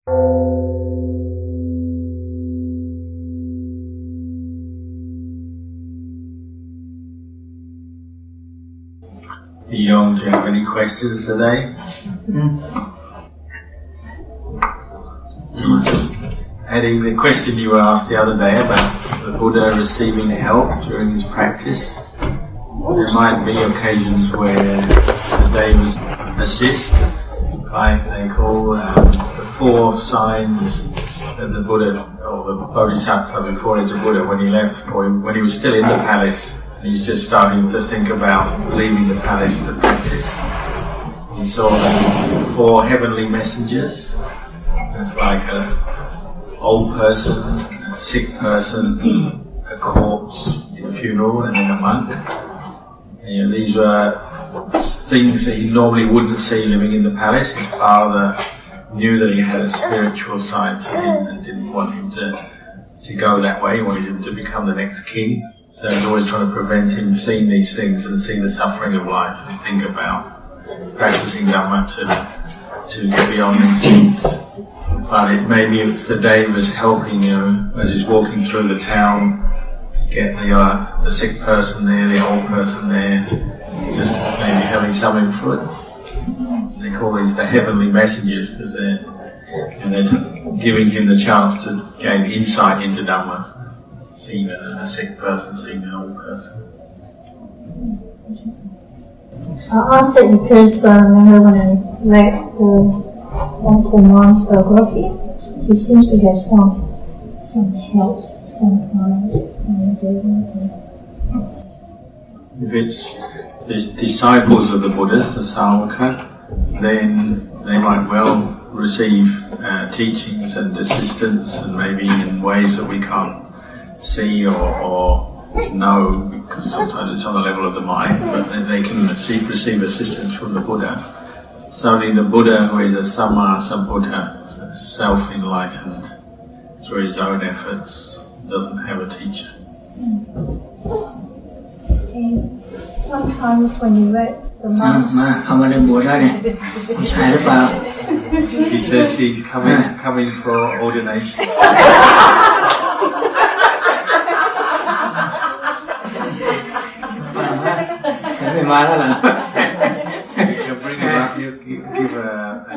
Young, do you have any questions today? I was just adding the question you were asked the other day about the Buddha receiving help during his practice. There might be occasions where the Devas assist, like they call the 4 signs that the Buddha, or the Bodhisattva before he's a Buddha, when he left, or when he was still in the palace, and he's just starting to think about leaving the palace to practice. He saw the 4 heavenly messengers. It's like an old person, a sick person, a corpse in a funeral, and then a monk. And, these were things that he normally wouldn't see living in the palace. His father knew that he had a spiritual side to him and didn't want him to go that way. He wanted him to become the next king. So he was always trying to prevent him seeing these things and seeing the suffering of life and think about practicing Dhamma to get beyond these things. But it maybe if the day was helping, as he's walking through the town, get the sick person there, the old person there, just maybe having some influence. They call these the heavenly messengers because they're giving him the chance to gain insight into Dhamma. Seeing a sick person, seeing an old person. I asked that because when I read the monks' biography, he seems to have some helps sometimes. If it's the disciples of the Buddhas, the Savaka, then they might well receive teachings and assistance, and maybe in ways that we can't see or know, because sometimes it's on the level of the mind, but then they can receive assistance from the Buddha. It's only the Buddha who is a Samma Sambuddha, self-enlightened through his own efforts, doesn't have a teacher. Sometimes when you read the monks, he says he's coming for ordination. You bring him up, you give a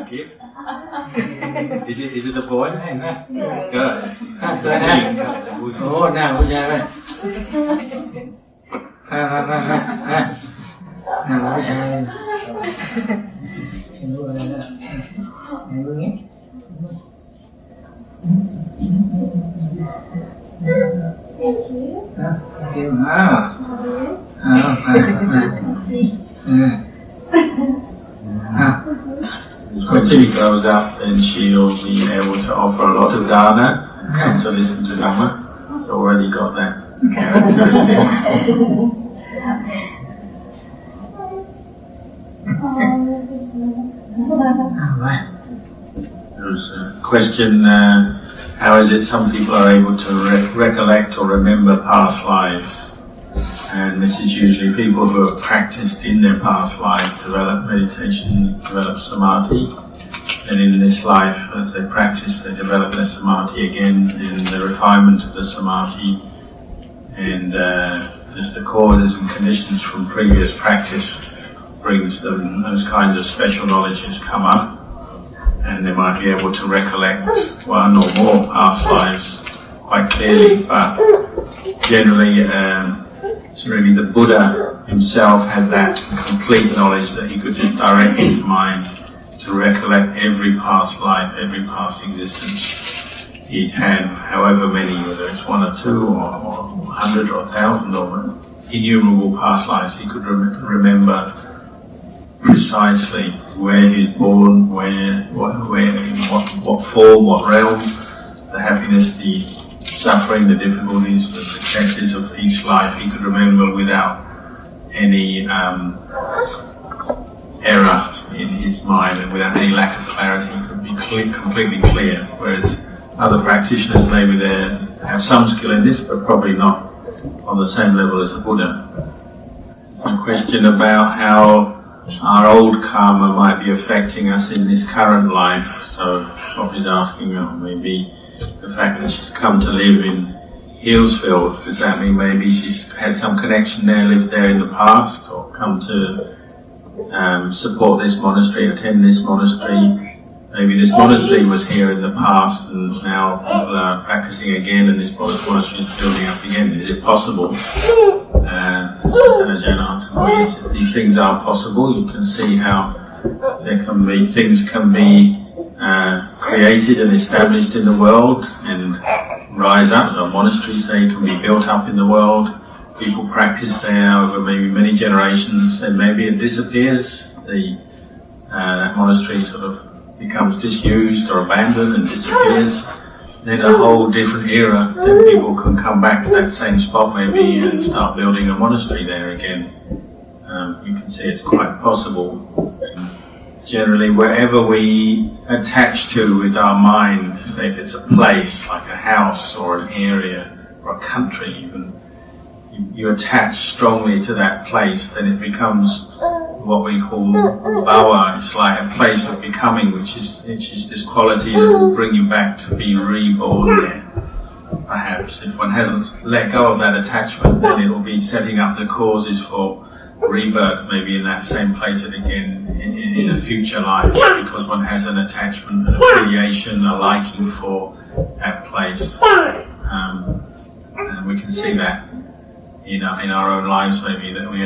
gift. Is it a boy? Good. When she grows up, then she'll be able to offer a lot of dana and come to listen to Dhamma. It's already got that characteristic. There's a question, how is it some people are able to recollect or remember past lives? And this is usually people who have practiced in their past life, develop meditation, develop samadhi, and in this life, as they practice, they develop their samadhi again, and the refinement of the samadhi, and just the causes and conditions from previous practice brings them, those kinds of special knowledges come up, and they might be able to recollect one or more past lives quite clearly, but generally, it's really the Buddha himself had that complete knowledge that he could just direct his mind to recollect every past life, every past existence he'd had, however many, whether it's 1 or 2 or 100 or 1,000 or innumerable past lives, he could remember precisely where he's born, where, in what form, what realm, the happiness, the suffering, the difficulties, the successes of each life he could remember without any error in his mind and without any lack of clarity. He could be completely clear, whereas other practitioners maybe they have some skill in this but probably not on the same level as the Buddha. There's a question about how our old karma might be affecting us in this current life. So Swami's asking, maybe the fact that she's come to live in Healesville, does that mean maybe she's had some connection there, lived there in the past, or come to support this monastery, attend this monastery? Maybe this monastery was here in the past and now people are practicing again and this monastery is building up again. Is it possible? Ajahn answered, well, yes, these things are possible. You can see how things can be created and established in the world and rise up. A monastery, say, can be built up in the world. People practice there over maybe many generations, and maybe it disappears. That monastery sort of becomes disused or abandoned and disappears. Then a whole different era, then people can come back to that same spot maybe and start building a monastery there again. You can see it's quite possible. Generally, wherever we attach to with our mind, say if it's a place like a house or an area or a country even, you attach strongly to that place, then it becomes what we call bhava. It's like a place of becoming, which is this quality that will bring you back to be reborn there. Perhaps if one hasn't let go of that attachment, then it will be setting up the causes for rebirth, maybe in that same place again in a future life, because one has an attachment, an affiliation, a liking for that place. And we can see that in our own lives, maybe, that we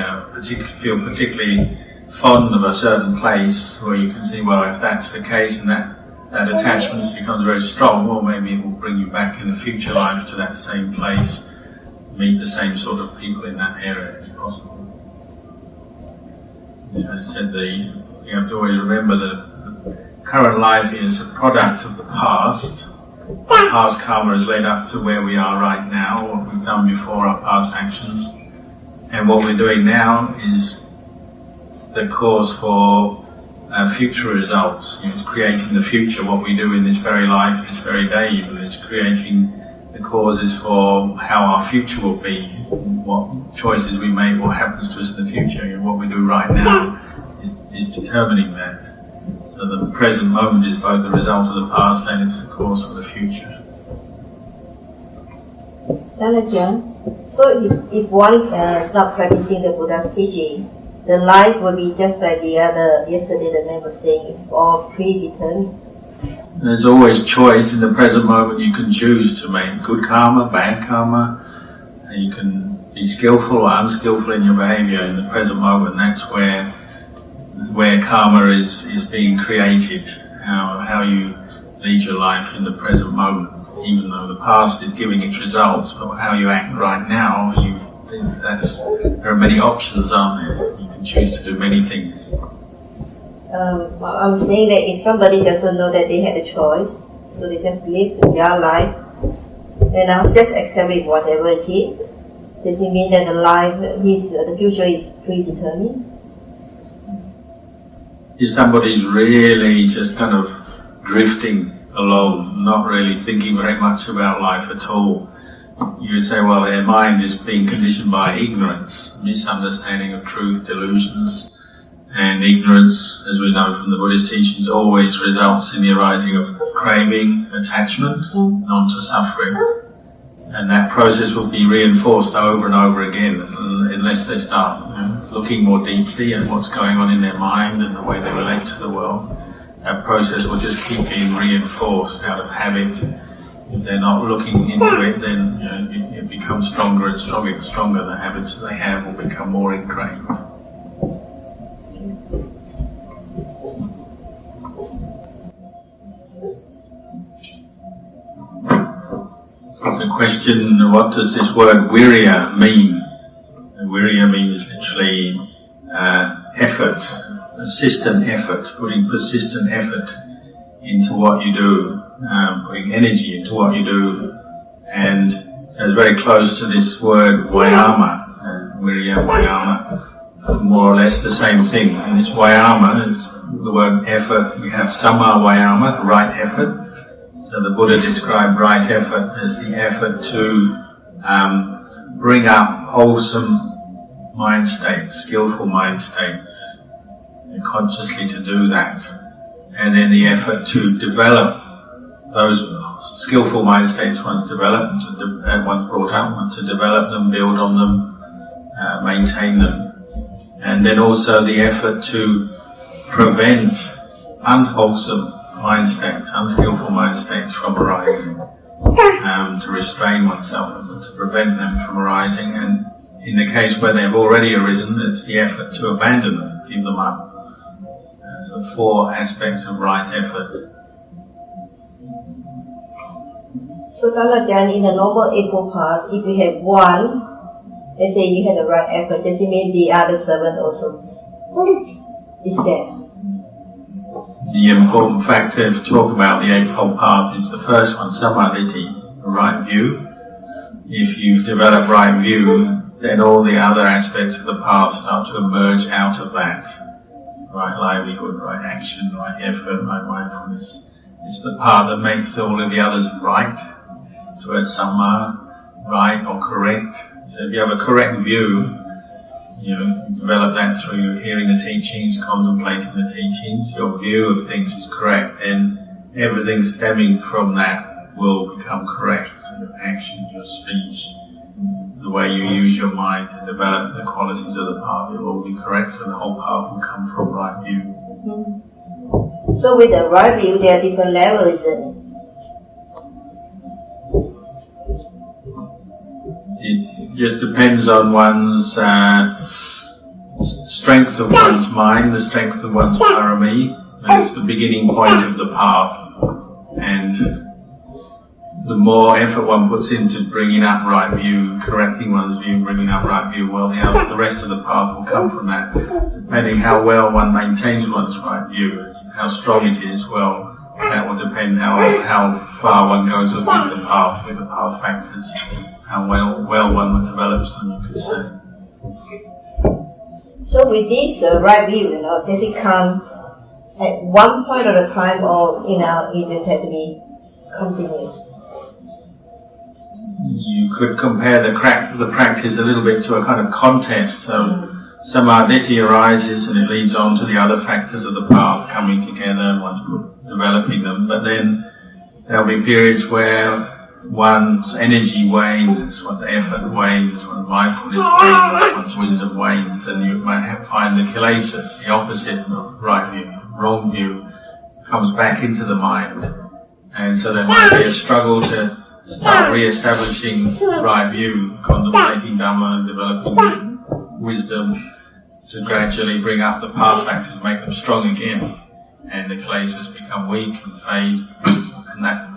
feel particularly fond of a certain place, where you can see, well, if that's the case and that attachment becomes very strong, well, maybe it will bring you back in a future life to that same place, meet the same sort of people in that area as possible. I said you have to always remember that the current life is a product of the past. The past karma has led up to where we are right now, what we've done before, our past actions. And what we're doing now is the cause for future results. It's creating the future, what we do in this very life, this very day even. It's creating the causes for how our future will be, what choices we make, what happens to us in the future. And what we do right now is determining that. So the present moment is both the result of the past and it's the cause for the future. So if one is not practicing the Buddha's teaching, the life will be just like the other. Yesterday the man was saying it's all predetermined. There's always choice. In the present moment you can choose to make good karma, bad karma, and you can be skillful or unskillful in your behavior in the present moment. That's where karma is being created, how you lead your life in the present moment, even though the past is giving its results, but how you act right now, there are many options, aren't there? You can choose to do many things. I'm saying that if somebody doesn't know that they had a choice, so they just live their life, and I'm just accepting whatever it is, does it mean that the future is predetermined? If somebody's really just kind of drifting along, not really thinking very much about life at all, you would say, well, their mind is being conditioned by ignorance, misunderstanding of truth, delusions, and ignorance, as we know from the Buddhist teachings, always results in the arising of craving, attachment, on to suffering. And that process will be reinforced over and over again unless they start looking more deeply at what's going on in their mind and the way they relate to the world. That process will just keep being reinforced out of habit. If they're not looking into it, then it becomes stronger and stronger and stronger. The habits that they have will become more ingrained. The question, what does this word virya mean? Virya means literally effort, persistent effort, putting persistent effort into what you do, putting energy into what you do, and it's very close to this word vayama, virya, vayama, more or less the same thing. And this vayama is the word effort. We have samma vayama, right effort. So the Buddha described right effort as the effort to bring up wholesome mind states, skillful mind states. consciously to do that. And then the effort to develop those skillful mind states once developed, and once brought up, to develop them, build on them, maintain them. And then also the effort to prevent unwholesome mind states, unskillful mind states from arising, to restrain oneself, to prevent them from arising. And in the case where they've already arisen, it's the effort to abandon them, give them up. So 4 aspects of right effort. So Ajahn, in a normal Eightfold Path, if you have one, let's say you had the right effort, does it mean the other 7 also is there? The important factor to talk about the Eightfold Path is the first one, samadhi, the right view. If you've developed right view, then all the other aspects of the path start to emerge out of that. Right livelihood, right action, right effort, right mindfulness. It's the part that makes all of the others right. So it's samma, right or correct. So if you have a correct view, you develop that through hearing the teachings, contemplating the teachings, your view of things is correct, then everything stemming from that will become correct. So your actions, your speech, the way you use your mind to develop the qualities of the path, it will all be correct, so the whole path will come from right view. Mm-hmm. So with the right view, there are different levels, isn't it? It just depends on one's strength of one's mind, the strength of one's parami. That's the beginning point of the path. And the more effort one puts into bringing up right view, correcting one's view, bringing up right view, well, the rest of the path will come from that. Depending how well one maintains one's right view, how strong it is, well, that will depend how far one goes with the path factors, how well one develops them, you could say. So with this right view, does it come at one point at a time, or it just has to be continuous? You could compare the practice a little bit to a kind of contest. So samadhi arises and it leads on to the other factors of the path coming together and one's developing them. But then there'll be periods where one's energy wanes, one's effort wanes, one's mindfulness wanes, one's wisdom wanes, and you might find the kilesas, the opposite of right view, wrong view, comes back into the mind. And so there might be a struggle to start re-establishing right view, contemplating Dhamma and developing wisdom, to gradually bring up the path factors, make them strong again, and the kilesas become weak and fade. And that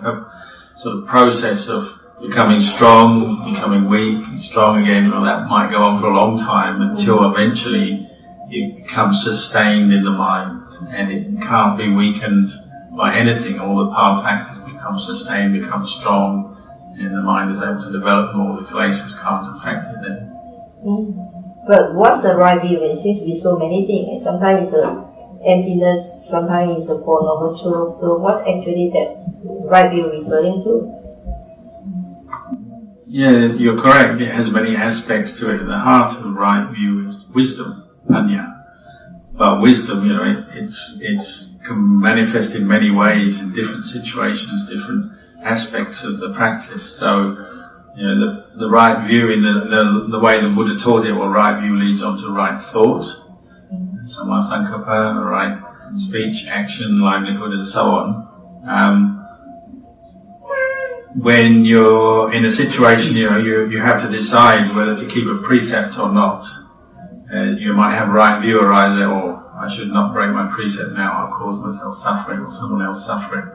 sort of process of becoming strong, becoming weak, and strong again, well, that might go on for a long time until eventually it becomes sustained in the mind, and it can't be weakened by anything. All the path factors become sustained, become strong, and the mind is able to develop more. The kilesas can't affect it then. But what's the right view? It seems to be so many things. Sometimes it's emptiness, sometimes it's a Four Noble Truths. So what actually that right view referring to? Yeah, you're correct. It has many aspects to it. The heart of the right view is wisdom, panya. But wisdom, it's can manifest in many ways in different situations, different aspects of the practice. So, the right view in the way the Buddha taught it, or right view leads on to right thought, samma sankappa, right speech, action, livelihood, and so on. When you're in a situation, you have to decide whether to keep a precept or not. You might have right view arise there, or I should not break my precept now, I'll cause myself suffering or someone else suffering.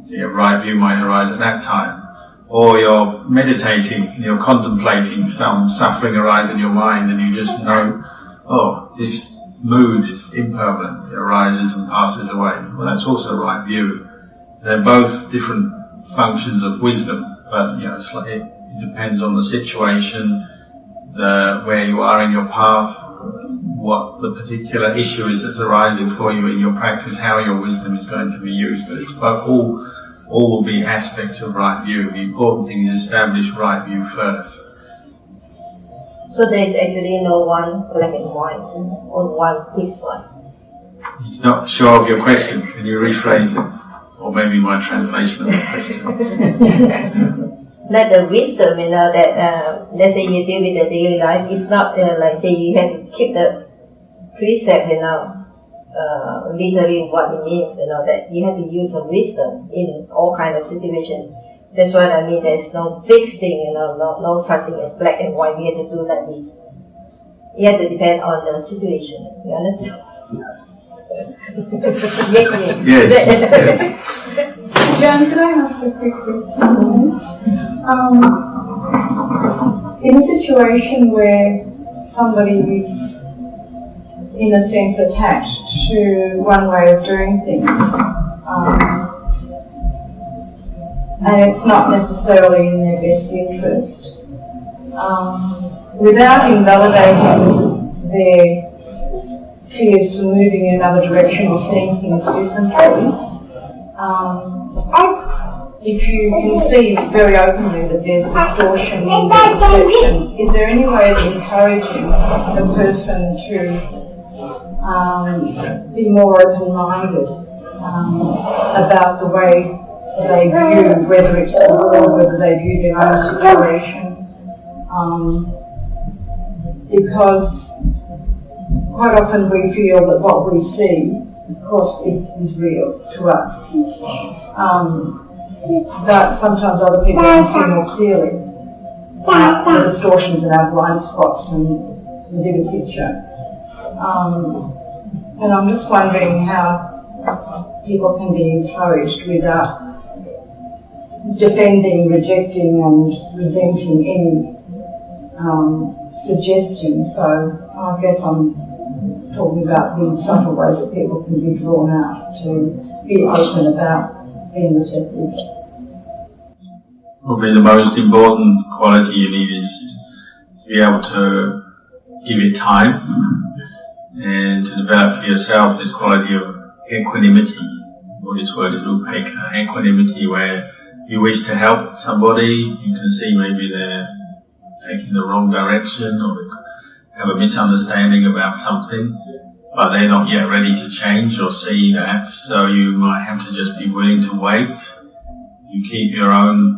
So your right view might arise at that time. Or you're meditating, you're contemplating some suffering arise in your mind, and you just know, oh, this mood is impermanent, it arises and passes away. Well, that's also right view. They're both different functions of wisdom, but it depends on the situation, where you are in your path, what the particular issue is that's arising for you in your practice, how your wisdom is going to be used. But it's all will be aspects of right view. The important thing is establish right view first. So there is actually no one black and white, or one fixed one. He's not sure of your question. Can you rephrase it? Or maybe my translation of the question. Like the wisdom, that let's say you deal with the daily life, it's not like say you have to keep the precept, literally what it means, that you have to use some wisdom in all kind of situations. That's what I mean. There's no fixed thing, no such thing as black and white. We have to do like this. You have to depend on the situation. You understand? Yes. John, could I ask a quick question? In a situation where somebody is, in a sense, attached to one way of doing things, and it's not necessarily in their best interest, without invalidating their fears for moving in another direction or seeing things differently, if you conceive very openly that there's distortion in their perception, is there any way of encouraging the person to be more open-minded about the way they view, whether it's the world, whether they view their own situation? Because quite often we feel that what we see, of course, is real to us. But sometimes other people can see more clearly the distortions in our blind spots and the bigger picture. And I'm just wondering how people can be encouraged without defending, rejecting and resenting any suggestions. So I guess I'm talking about the subtle ways that people can be drawn out to be open about being receptive. Probably the most important quality you need is to be able to give it time and to develop for yourself this quality of equanimity. Buddhist word is upekkha, equanimity, where you wish to help somebody, you can see maybe they're taking the wrong direction or have a misunderstanding about something, but they're not yet ready to change or see that, so you might have to just be willing to wait. You keep your own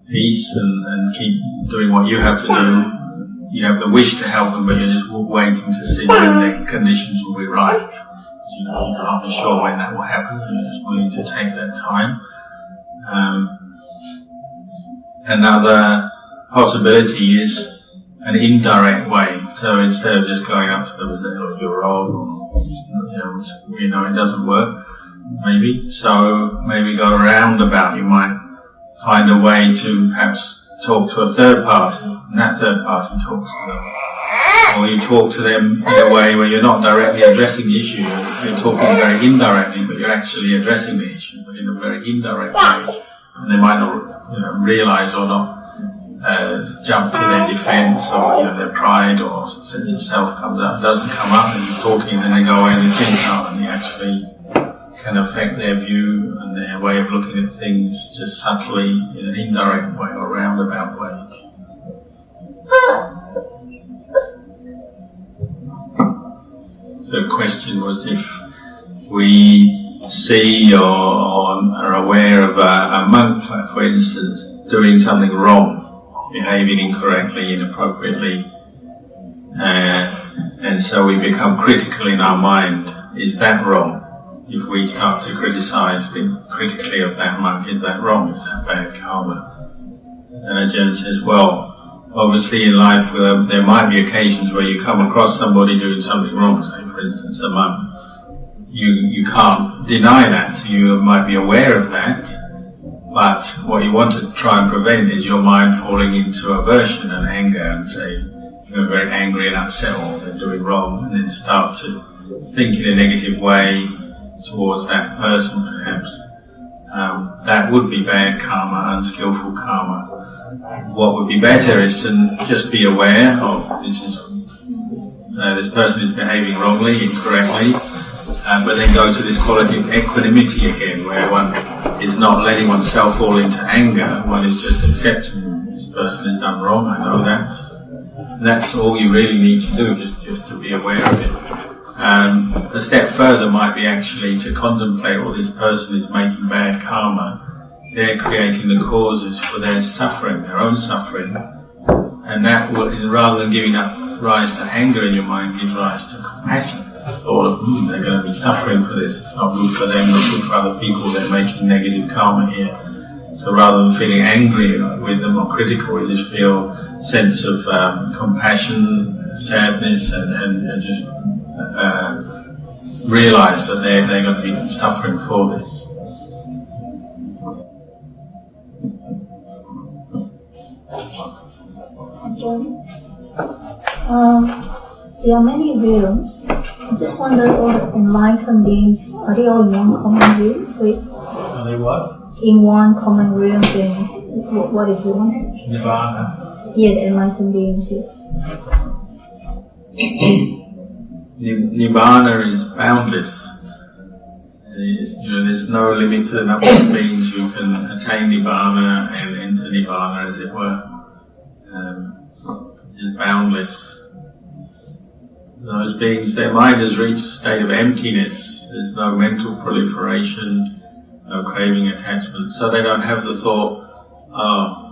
peace and keep doing what you have to do. You have the wish to help them, but you're just waiting to see when the conditions will be right. You can't be sure when that will happen, you're just willing to take that time. Another possibility is an indirect way. So instead of just going up to them and saying, "Oh, you're wrong," or, it doesn't work, maybe. So maybe go roundabout. You might find a way to perhaps talk to a third party, and that third party talks to them. Or you talk to them in a way where you're not directly addressing the issue, you're talking very indirectly, but you're actually addressing the issue, but in a very indirect way. And they might not realize or not jump to their defense, or their pride or sense of self doesn't come up, and you're talking, and then they go away and they think, and you actually can affect their view and their way of looking at things just subtly in an indirect way or roundabout way. The question was if we see or are aware of a monk, for instance, doing something wrong, behaving incorrectly, inappropriately, and so we become critical in our mind. Is that wrong? If we start to criticize, think critically of that monk, is that wrong? Is that bad karma? And Ajahn says, well, obviously in life there might be occasions where you come across somebody doing something wrong, say for instance a monk. You can't deny that, so you might be aware of that, but what you want to try and prevent is your mind falling into aversion and anger and say, you're very angry and upset or they're doing wrong, and then start to think in a negative way towards that person perhaps. That would be bad karma, unskillful karma. What would be better is to just be aware of this person is behaving wrongly, incorrectly, but then go to this quality of equanimity again, where one is not letting oneself fall into anger, one is just accepting this person has done wrong, I know that. That's all you really need to do, just to be aware of it. A step further might be actually to contemplate, well, this person is making bad karma. They're creating the causes for their suffering, their own suffering. And that will, rather than giving rise to anger in your mind, give rise to compassion. Or they're going to be suffering for this, it's not good for them, not good for other people, they're making negative karma here. So rather than feeling angry with them or critical, we just feel a sense of compassion, sadness, and just realise that they're going to be suffering for this. There are many realms. I just wonder, all the enlightened beings, are they all in one common realms? Are they what? In one common realms, in what is the one? Nirvana. Yeah, the enlightened beings. Nibbana is boundless. There's no limit to the number of beings who can attain Nibbana and enter Nibbana, as it were. It's boundless. Those beings, their mind has reached a state of emptiness. There's no mental proliferation, no craving, attachment. So they don't have the thought, oh,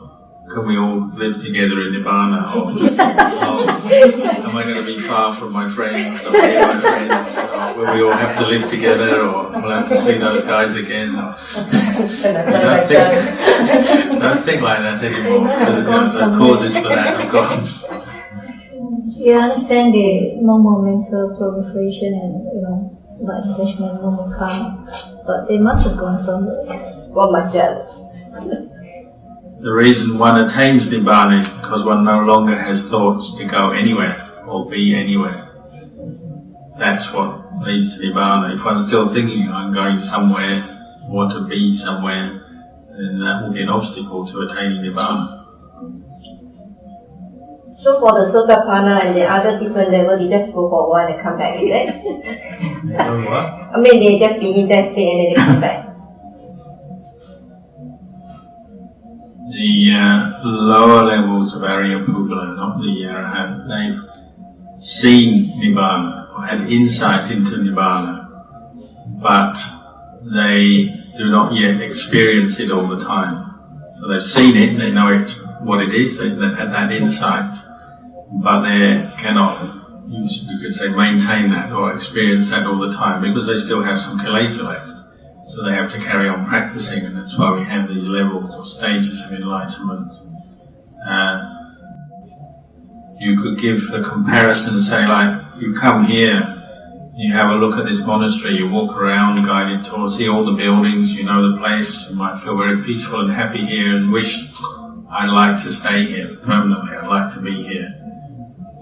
can we all live together in Nibbana? Or, oh, am I going to be far from my friends? Or my friends? Or will we all have to live together? Or we'll have to see those guys again? Or, don't think like that anymore. The causes for that have gone. You understand the normal mental proliferation and, like attachment, normal karma, but they must have gone somewhere. Wat Marp Jan. The reason one attains Nibbana is because one no longer has thoughts to go anywhere or be anywhere. That's what leads to Nibbana. If one's still thinking, I'm going somewhere, want to be somewhere, then that will be an obstacle to attaining Nibbana. So for the Sotapanna and the other different level, they just go for a while and come back, is it? They go what? I mean, they just be in that state and then they come back. The lower levels of Arya Pugala, not the Arahant, they've seen Nibbana, or had insight into Nibbana, but they do not yet experience it all the time. So they've seen it, they know it's what it is, they've had that insight, but they cannot, you could say, maintain that or experience that all the time because they still have some kilesa left. So they have to carry on practicing, and that's why we have these levels or stages of enlightenment. You could give the comparison and say, like, you come here, you have a look at this monastery, you walk around, guided tours, see all the buildings, you know the place, you might feel very peaceful and happy here and wish, I'd like to stay here permanently, I'd like to be here.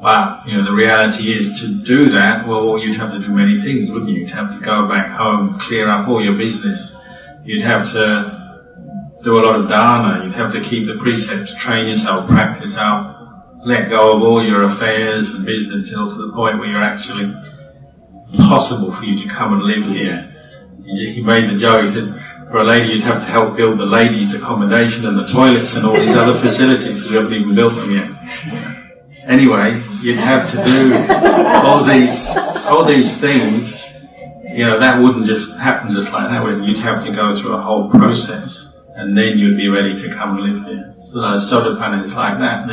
But, the reality is to do that, well, you'd have to do many things, wouldn't you? You'd have to go back home, clear up all your business. You'd have to do a lot of dana, you'd have to keep the precepts, train yourself, practice out, let go of all your affairs and business until to the point where you're actually possible for you to come and live here. He made the joke, he said, for a lady you'd have to help build the ladies' accommodation and the toilets and all these other facilities because we haven't even built them yet. Anyway, you'd have to do all these things, that wouldn't just happen just like that. You'd have to go through a whole process and then you'd be ready to come and live here. So those Sotapanna is like that.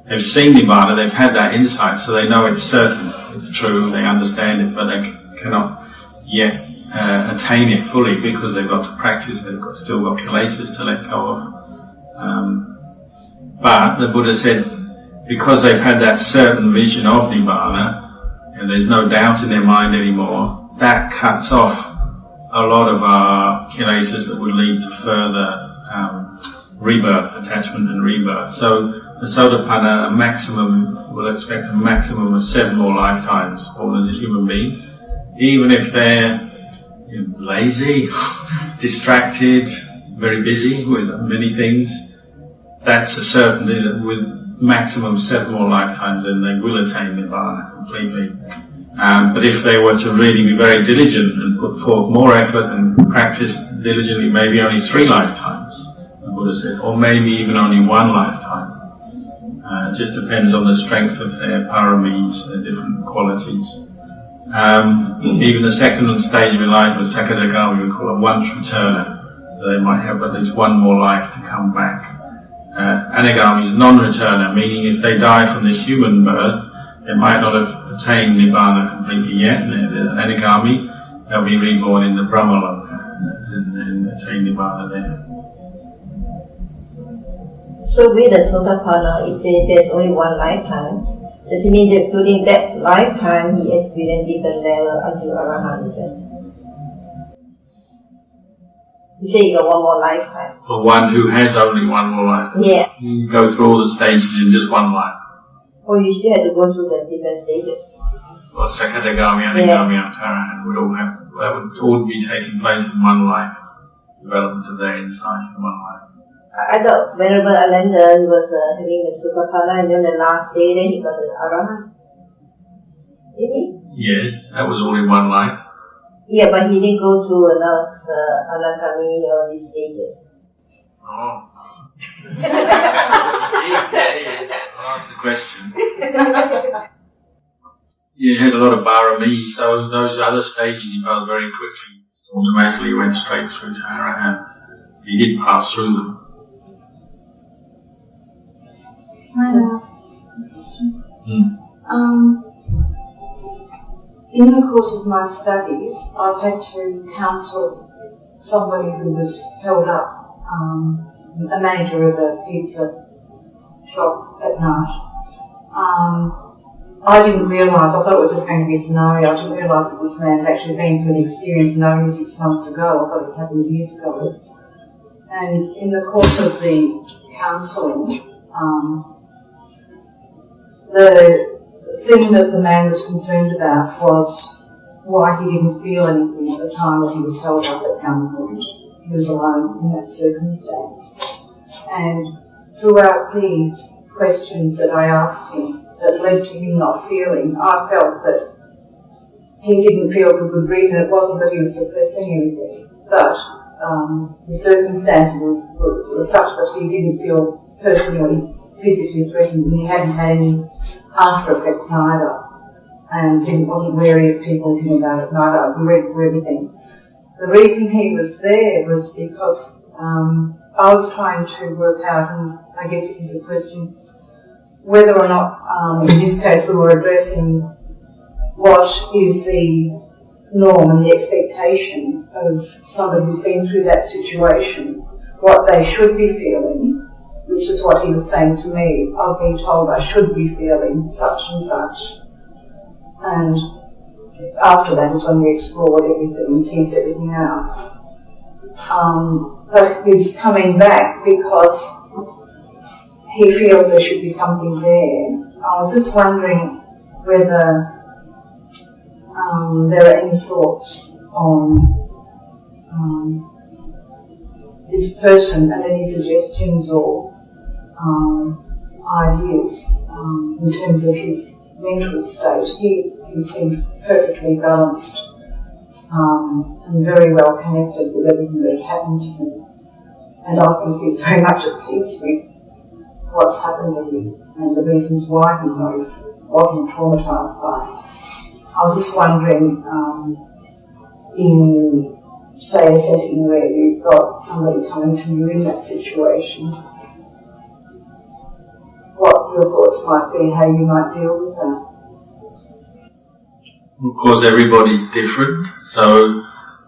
They've seen Nibbana, they've had that insight, so they know it's certain, it's true, they understand it, but they cannot yet attain it fully because they've got to practice, they've still got kilesas to let go of. But the Buddha said, because they've had that certain vision of Nibbana, and there's no doubt in their mind anymore, that cuts off a lot of our kilesas that would lead to further rebirth, attachment and rebirth. So the Sotapanna, we'll expect a maximum of 7 more lifetimes born as a human being. Even if they're lazy, distracted, very busy with many things, that's a certainty that with maximum 7 more lifetimes then they will attain Nibbana completely. But if they were to really be very diligent and put forth more effort and practice diligently, maybe only 3 lifetimes, the Buddha said, or maybe even only 1 lifetime. It just depends on the strength of their paramis, their different qualities. Even the second stage of life with Sakadagami, we call a once returner. So they might have at least one more life to come back. Anagami is non-returner, meaning if they die from this human birth, they might not have attained Nibbana completely yet. An Anagami, they'll be reborn in the Brahmaloka and attain Nibbana there. So with the Sotapanna, it says there's only one lifetime. Does it mean that during that lifetime he experienced different level until Arahant? You say you got one more lifetime. For one who has only one more life. Yeah. You can go through all the stages in just one life. Or you still have to go through the different stages. Well, Sakadagami, Anagami, Arahant would all have, that would all be taking place in one life. Development of their insight in one life. I thought Venerable Ananda was having the Sotapanna, and then the last day then he got the Arahant. Maybe? Yes, that was all in one life. Yeah, but he didn't go through Anakami or these stages. Oh. I'll ask the question. He had a lot of barami, so those other stages he passed very quickly. Automatically went straight through to Arahant. He did pass through them. Can I ask a question? In the course of my studies, I've had to counsel somebody who was held up, a manager of a pizza shop at night. I didn't realise, I thought it was just going to be a scenario, I didn't realise that this man had actually been through the experience only 6 months ago. I thought it happened years ago. And in the course of the counselling, the thing that the man was concerned about was why he didn't feel anything at the time that he was held up at gunpoint. He was alone in that circumstance. And throughout the questions that I asked him that led to him not feeling, I felt that he didn't feel for good reason. It wasn't that he was suppressing anything, but the circumstances were such that he didn't feel personally, physically threatened. He hadn't had any after effects either, and he wasn't wary of people thinking about it neither. I read for everything. The reason he was there was because I was trying to work out, and I guess this is a question, whether or not, in this case, we were addressing what is the norm and the expectation of somebody who's been through that situation, what they should be feeling, which is what he was saying to me. I've been told I should be feeling such and such. And after that is when we explored everything and teased everything out. But he's coming back because he feels there should be something there. I was just wondering whether there are any thoughts on this person and any suggestions or ideas in terms of his mental state. He seemed perfectly balanced and very well connected with everything that had happened to him. And I think he's very much at peace with what's happened to him and the reasons why he wasn't traumatised by it. I was just wondering, in, say, a setting where you've got somebody coming to you in that situation, what your thoughts might be, how you might deal with that. Of course, everybody's different, so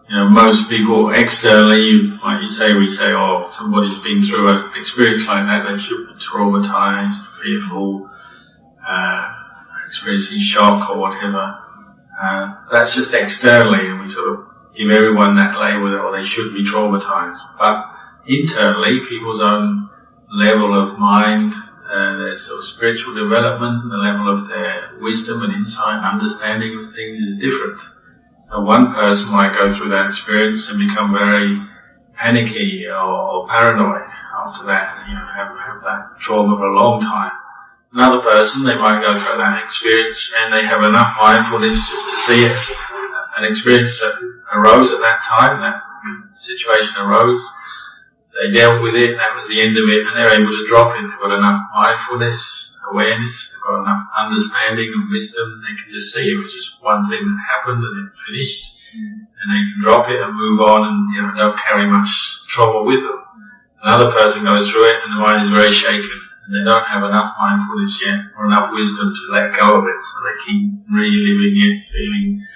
most people externally, like we say, oh, somebody's been through an experience like that, they should be traumatized, fearful, experiencing shock or whatever. That's just externally, and we sort of give everyone that label, or they should be traumatized. But internally, people's own level of mind, their sort of spiritual development, the level of their wisdom and insight and understanding of things is different. So one person might go through that experience and become very panicky or paranoid after that, have that trauma for a long time. Another person, they might go through that experience and they have enough mindfulness just to see it, an experience that arose at that time, that situation arose. They dealt with it, that was the end of it, and they're able to drop it. They've got enough mindfulness awareness, they've got enough understanding and wisdom, they can just see it was just one thing that happened and it finished, and they can drop it and move on and don't carry much trauma with them. Another person goes through it and the mind is very shaken, and they don't have enough mindfulness yet or enough wisdom to let go of it, so they keep reliving it, feeling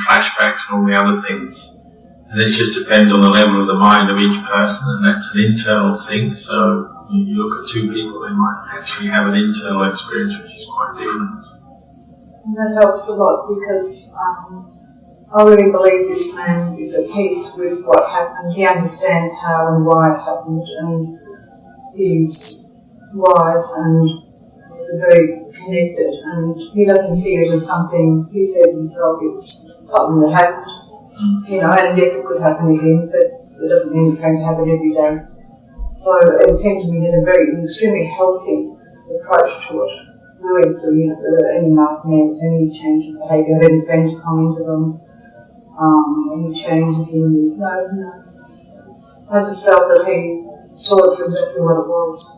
flashbacks and all the other things. And this just depends on the level of the mind of each person, and that's an internal thing. So you look at two people, they might actually have an internal experience which is quite different. And that helps a lot because I really believe this man is at peace with what happened. He understands how and why it happened, and he's wise and is very connected, and he doesn't see it as something, he said himself, it's something that happened, and yes, it could happen again, but it doesn't mean it's going to happen every day. So it seemed to me he had a very extremely healthy approach to it, really through any markings, any change in behaviour, had any friends come into them, any changes in no. I just felt that he saw it for exactly what it was.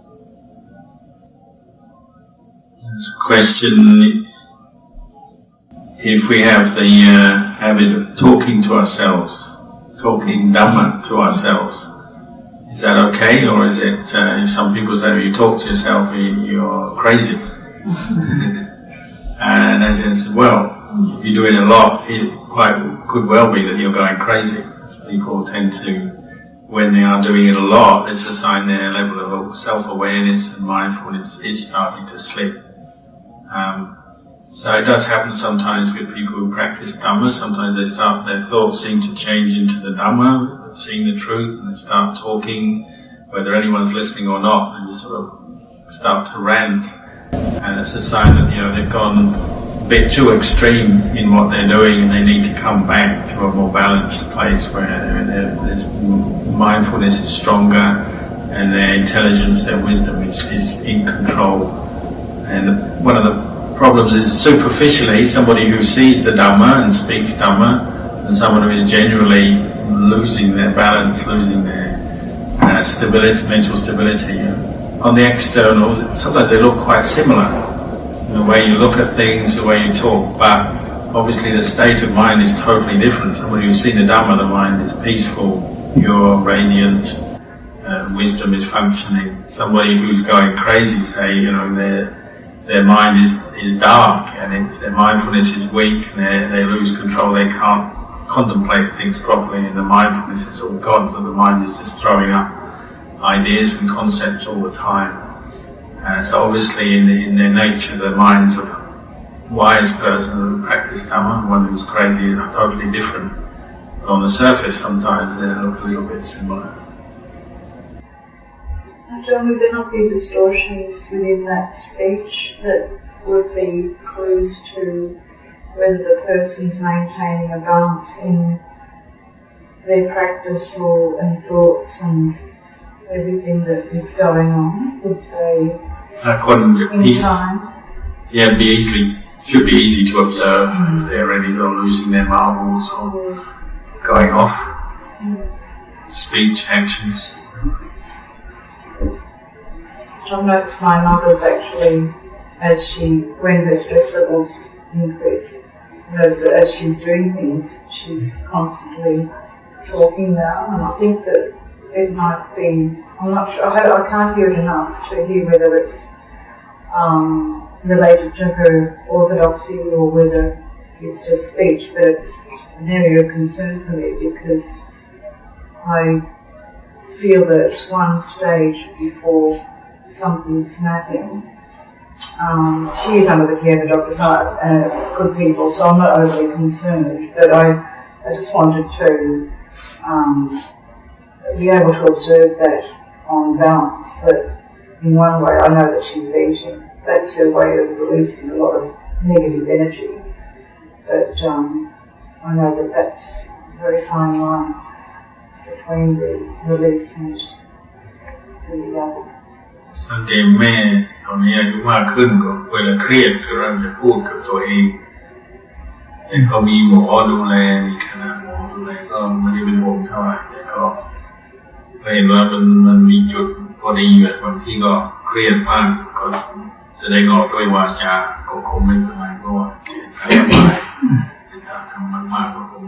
Question: if we have the habit of talking to ourselves, talking Dhamma to ourselves, is that okay, or is it? If some people say if you talk to yourself, you're crazy. And Ajahn said, well, if you do it a lot, it could well be that you're going crazy. People tend to, when they are doing it a lot, it's a sign their level of self-awareness and mindfulness is starting to slip. So it does happen sometimes with people who practice Dhamma. Sometimes their thoughts seem to change into the Dhamma, seeing the truth, and they start talking, whether anyone's listening or not, and just sort of start to rant. And it's a sign that they've gone a bit too extreme in what they're doing, and they need to come back to a more balanced place where their mindfulness is stronger, and their intelligence, their wisdom is in control. And one of the problems is superficially somebody who sees the Dhamma and speaks Dhamma, and someone who is genuinely losing their balance, losing their stability, mental stability. On the external, sometimes they look quite similar. The way you look at things, the way you talk, but obviously the state of mind is totally different. Somebody who's seen the Dhamma, the mind is peaceful, pure, radiant, wisdom is functioning. Somebody who's going crazy, say, their mind is dark, and their mindfulness is weak, and they lose control, they can't contemplate things properly, and the mindfulness is all gone, so the mind is just throwing up ideas and concepts all the time. So obviously in their nature, the minds of a wise person who practice Dhamma and one who's crazy are totally different. But on the surface sometimes they look a little bit similar. John, would there not be distortions within that speech that would be clues to whether the person's maintaining a balance in their practice or in thoughts and everything that is going on? Would they, in time? Yeah, should be easy to observe if they're ready or losing their marbles or going off. Speech, actions. I've noticed my mother's actually, when her stress levels increase, as she's doing things, she's constantly talking now, and I think that it might be, I'm not sure, I can't hear it enough to hear whether it's related to her orthodoxy or whether it's just speech, but it's an area of concern for me because I feel that it's one stage before something's snapping. She is under the care of the doctors and good people, so I'm not overly concerned, but I just wanted to be able to observe that on balance, that in one way I know that she's eating. That's her way of releasing a lot of negative energy, but I know that that's a very fine line between the release and the สังเกตแม่ตอนนี้อายุมากขึ้นก็เวลาเครียดก็เริ่มจะพูดกับตัวเองแต่เขามีหมอดูแลมีคณะหมอดูแลก็ไม่ได้เป็นห่วงเท่าไหร่แต่ก็เห็นว่ามันมีจุดพอดีแบบบางทีก็เครียดมากก็ แสดงออกด้วยวาจาก็คงไม่เป็นไรเพราะว่าทำไปถ้าทำมากๆก็คง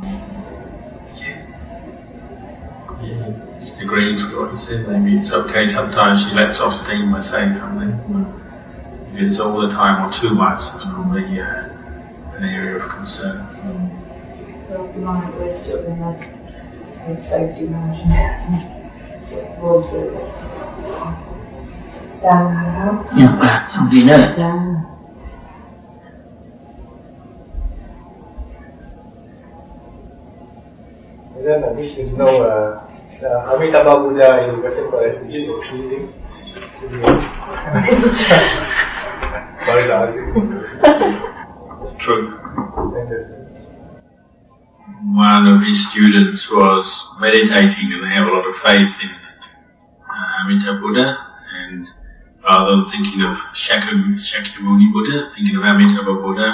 agrees with what you said. Maybe it's okay sometimes she lets off steam by saying something. If it's all the time or too much, it's probably an area of concern. So my request of the safety management also. Không đi nữa. Then I wish to know Amitabha Buddha in Western Korea, is it pleasing? Sorry to ask you. It's true. One of his students was meditating and they have a lot of faith in Amitabha Buddha, and rather than thinking of Shakyamuni Buddha, thinking of Amitabha Buddha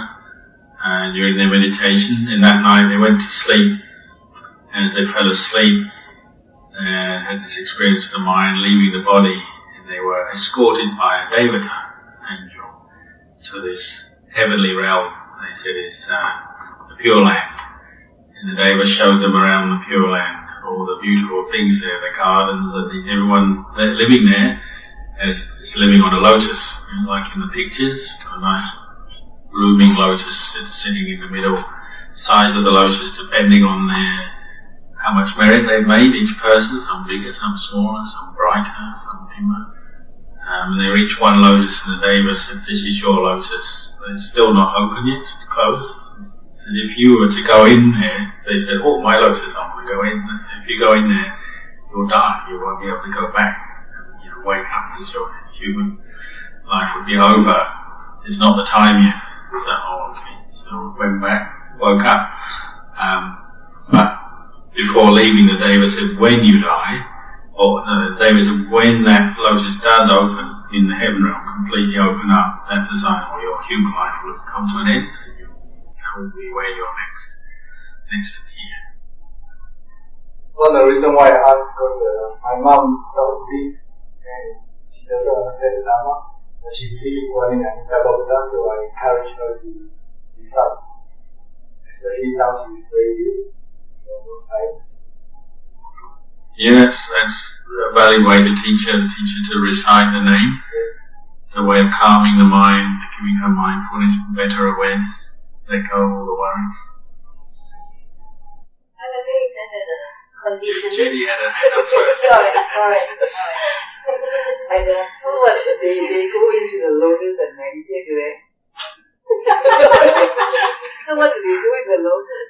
during their meditation, and that night they went to sleep. As they fell asleep, had this experience of the mind leaving the body, and they were escorted by a Devata angel to this heavenly realm. They said it's the Pure Land, and the Deva showed them around the Pure Land, all the beautiful things there, the gardens, and everyone living there is living on a lotus, like in the pictures, a nice blooming lotus sitting in the middle. Size of the lotus depending on how much merit they've made, each person, some bigger, some smaller, some brighter, some dimmer. And they reached one lotus and the Deva said, "This is your lotus." But it's still not open yet, it's closed. Said if you were to go in there, they said, "Oh, my lotus, I want to go in." They said, if you go in there, you'll die, you won't be able to go back. And you'll wake up as your human life would be over. It's not the time yet. So, okay. So went back, woke up. But before leaving, the Deva said, when you die, or the Deva said, when that lotus does open in the heaven realm, completely open up, that design or your human life will have come to an end, and that will be where you're next appear. Well, the reason why I asked because my mom felt this, and she doesn't understand the Dhamma, but she believes in Amitabha Buddha, so I encourage her to recite. Especially now she's very ill. So those times. Yes, that's a valid way to teach her to recite the name. It's a way of calming the mind, giving her mindfulness, better awareness, let go of all the worries. Jenny had her hand up first. Sorry. So what, they go into the lotus and meditate there? So what do they do in the lotus?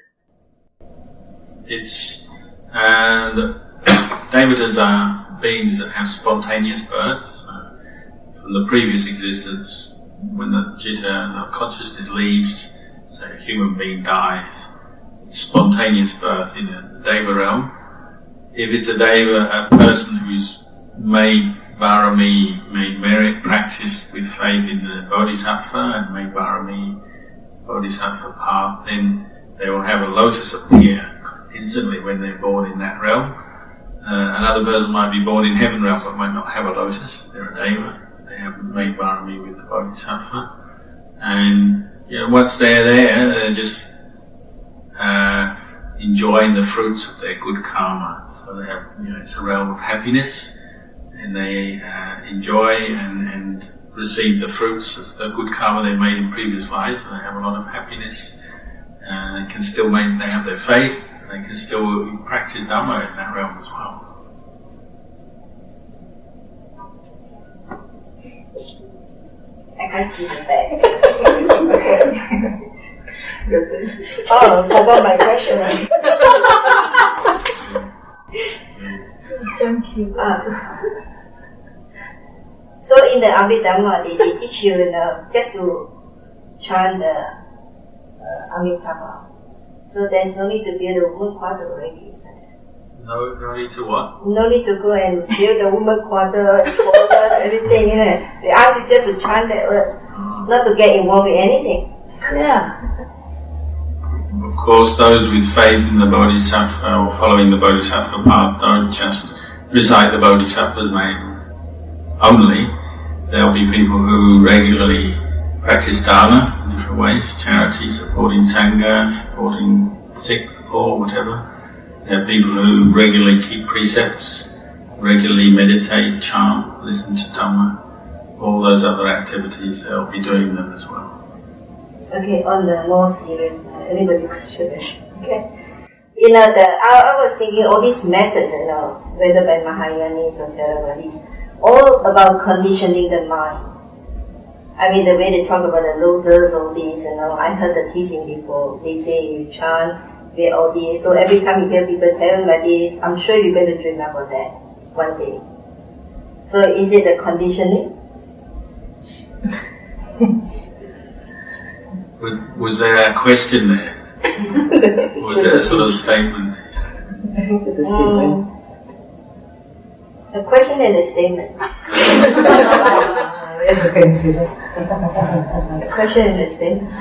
It's the Devatas are beings that have spontaneous birth. So from the previous existence, when the citta, the consciousness leaves, say a human being dies, it's spontaneous birth in the Deva realm. If it's a person who's made Bharami, made merit, practiced with faith in the Bodhisattva and made Bharami, Bodhisattva path, then they will have a lotus appear instantly when they're born in that realm. Another person might be born in heaven realm but might not have a lotus. They're a Deva. They haven't made Bharami with the Bodhisattva. And once they're there, they're just enjoying the fruits of their good karma. So they have, it's a realm of happiness, and they enjoy and receive the fruits of the good karma they made in previous lives. So they have a lot of happiness. They can still they have their faith. They can still practice Dhamma in that realm as well. I can't see the back. Oh, forgot my question. Thank you. So in the Abhidhamma, they teach you just to chant the Amitabha. So there's no need to build a woman quarter already, isn't it? No need to what? No need to go and build a woman quarter and everything, They ask you just to chant that word, not to get involved with anything. Yeah. Of course, those with faith in the Bodhisattva or following the Bodhisattva path don't just recite the Bodhisattva's name only. There'll be people who regularly practice Dhamma in different ways, charity, supporting Sangha, supporting sick, poor, whatever. There are people who regularly keep precepts, regularly meditate, chant, listen to Dhamma, all those other activities, they'll be doing them as well. Okay, on the more serious, anybody question it? Okay. I was thinking all these methods, whether by Mahayanis or Theravadas, all about conditioning the mind. I mean, the way they talk about the lotus, all these, I heard the teaching before. They say you chant, with all this. So every time you hear people tell like this, I'm sure you're going to dream about that one day. So is it the conditioning? Was there a question there? Was there a sort of statement? It's a statement. A question and a statement. Yes, I can see that. A question and a statement.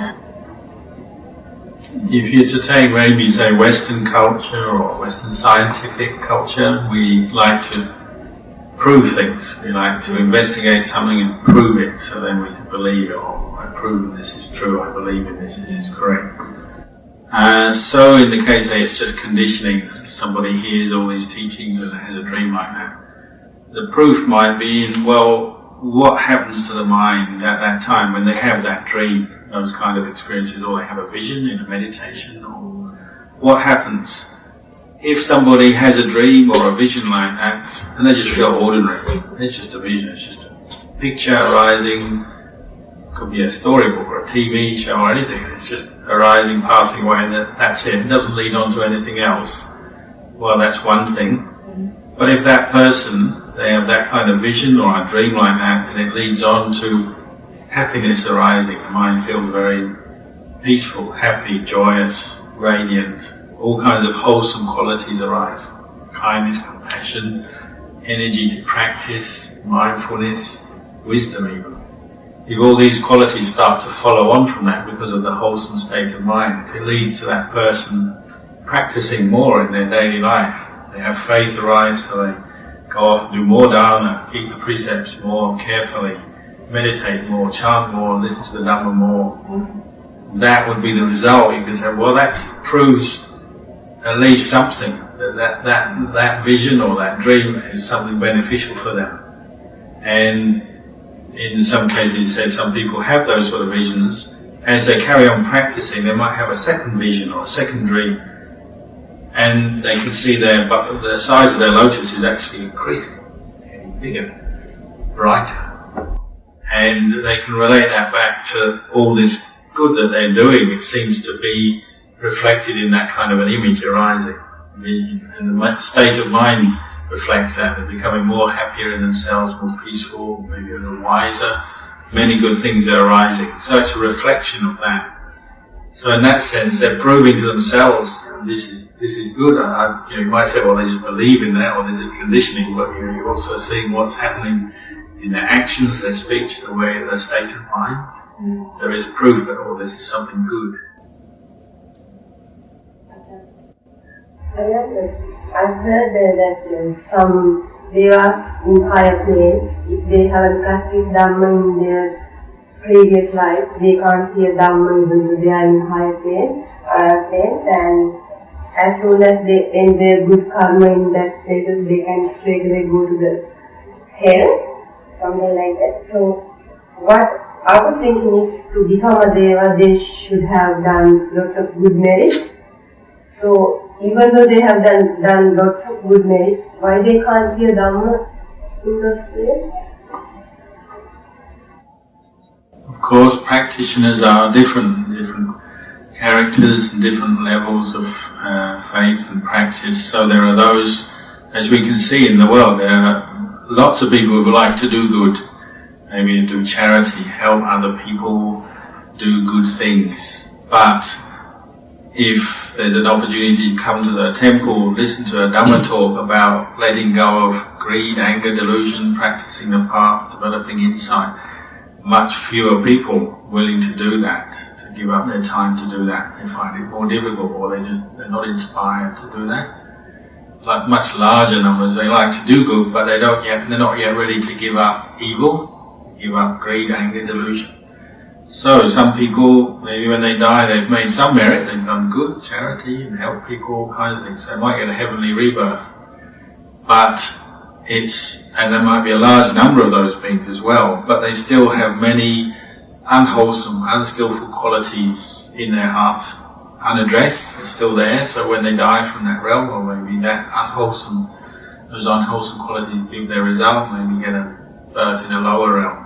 If you're to take maybe say Western culture or Western scientific culture, we like to prove things. We like to investigate something and prove it, so then we can believe it. Oh, I prove this is true, I believe in this is correct. So in the case say it's just conditioning, somebody hears all these teachings and has a dream like that. The proof might be in, well, what happens to the mind at that time when they have that dream, those kind of experiences, or they have a vision in a meditation, or what happens if somebody has a dream or a vision like that and they just feel ordinary. It's just a vision, it's just a picture arising, could be a storybook or a TV show or anything, it's just arising, passing away, and that's it. It doesn't lead on to anything else. Well, that's one thing. But if that person, they have that kind of vision or a dream like that, and it leads on to happiness arising, the mind feels very peaceful, happy, joyous, radiant, all kinds of wholesome qualities arise. Kindness, compassion, energy to practice, mindfulness, wisdom even. If all these qualities start to follow on from that because of the wholesome state of mind, it leads to that person practicing more in their daily life. They have faith arise, so they go off and do more dharma, keep the precepts more carefully, meditate more, chant more, listen to the Dhamma more. That would be the result. You could say, well, that proves at least something, that vision or that dream is something beneficial for them. And in some cases, say some people have those sort of visions. As they carry on practicing, they might have a second vision or a second dream, and they can see the size of their lotus is actually increasing. It's getting bigger, brighter. And they can relate that back to all this good that they're doing. It seems to be reflected in that kind of an image arising. And the state of mind reflects that. They're becoming more happier in themselves, more peaceful, maybe a little wiser. Many good things are arising. So it's a reflection of that. So in that sense, they're proving to themselves, this is good. You might say, well, they just believe in that, or they're just conditioning, but you're also seeing what's happening in their actions, their speech, the way, their state of mind. There is proof that, oh, this is something good. I've heard that some devas in higher planes, if they haven't practiced Dhamma in their previous life, they can't hear Dhamma even though they are in higher planes, and as soon as they end their good karma in that places, they can straight away go to the hell, something like that. So what I was thinking is, to become a deva, they should have done lots of good merits. So even though they have done lots of good merits, why they can't hear Dhamma in those places? Of course, practitioners are different characters and different levels of faith and practice. So there are those, as we can see in the world, there are lots of people who like to do good, maybe do charity, help other people, do good things. But if there's an opportunity to come to the temple, listen to a Dhamma talk about letting go of greed, anger, delusion, practicing the path, developing insight, much fewer people willing to do that, to give up their time to do that. They find it more difficult, or they're not inspired to do that. Like much larger numbers, they like to do good, but they're not yet ready to give up evil. give up greed, anger, delusion. So some people, maybe when they die, they've made some merit, they've done good, charity, and helped people, all kinds of things. So they might get a heavenly rebirth. But and there might be a large number of those beings as well, but they still have many unwholesome, unskillful qualities in their hearts, unaddressed. They're still there, so when they die from that realm, or maybe those unwholesome qualities give their result, maybe get a birth in a lower realm.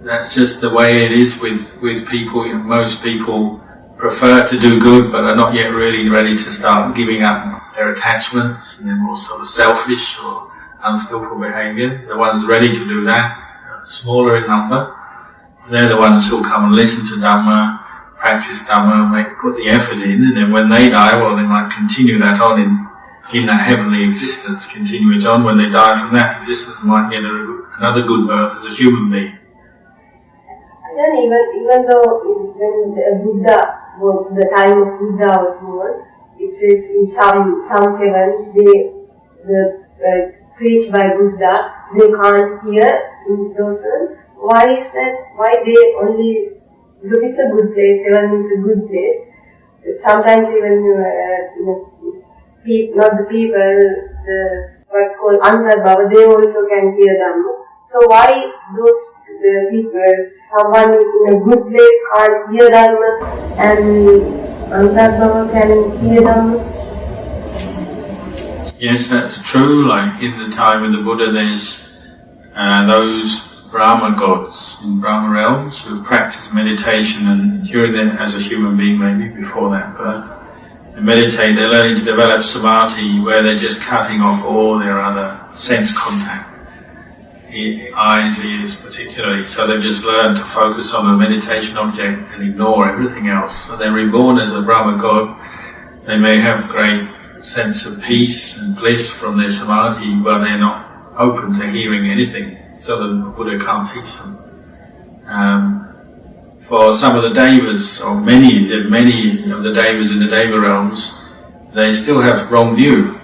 That's just the way it is with people. Most people prefer to do good, but are not yet really ready to start giving up their attachments, and they're more sort of selfish or unskillful behaviour. The ones ready to do that, smaller in number, they're the ones who'll come and listen to Dhamma, practice Dhamma, put the effort in, and then when they die, well, they might continue that on in that heavenly existence, continue it on. When they die from that existence, they might get another good birth as a human being. Then even though when the time of Buddha was born, it says in some heavens the preached by Buddha, they can't hear in those ones. Why is that? Why they only, because it's a good place, heaven is a good place. Sometimes even not the people, what's called Antarbhava, they also can hear Dhamma. So why the people, someone in a good place can't hear Dhamma and Antarbhava can hear Dhamma? Yes, that's true. Like in the time of the Buddha, there's those Brahma gods in Brahma realms who practice meditation, and during them as a human being, maybe before that birth, they meditate, they're learning to develop samadhi where they're just cutting off all their other sense contact, eyes, ears particularly, so they've just learned to focus on a meditation object and ignore everything else. So they're reborn as a Brahma god. They may have great sense of peace and bliss from their samadhi, but they're not open to hearing anything, so the Buddha can't teach them. For some of the devas, or many of the devas in the deva realms, they still have wrong view.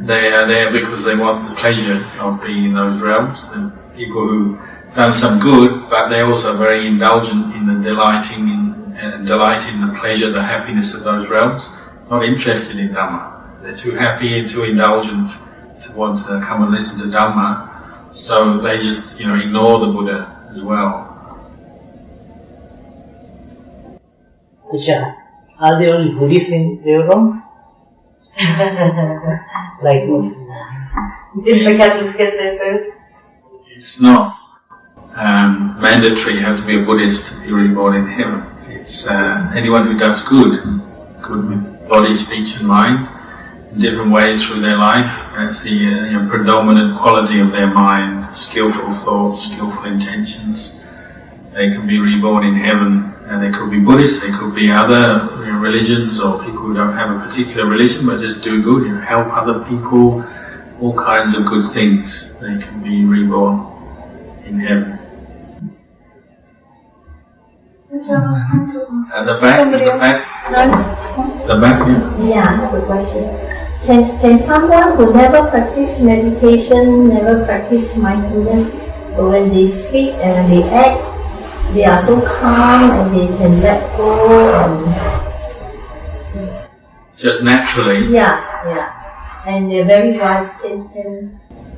They are there because they want the pleasure of being in those realms. The people who've done some good, but they're also very indulgent in the delight in the pleasure, the happiness of those realms. Not interested in Dhamma. They're too happy and too indulgent to want to come and listen to Dhamma, so they just ignore the Buddha as well. Ajahn, are there only Buddhists in their realms? Like Muslims? Did the Catholics get there first? It's not mandatory you have to be a Buddhist to be reborn in heaven. It's anyone who does good with body, speech and mind, in different ways through their life. That's the predominant quality of their mind, skillful thoughts, skillful intentions. They can be reborn in heaven, and they could be Buddhists, they could be other religions, or people who don't have a particular religion but just do good, help other people, all kinds of good things. They can be reborn in heaven. At the back, the back, Yeah, I have a question. Can someone who never practice meditation, never practice mindfulness, but when they speak and when they act, they are so calm and they can let go? Just naturally? Yeah. And they're very wise.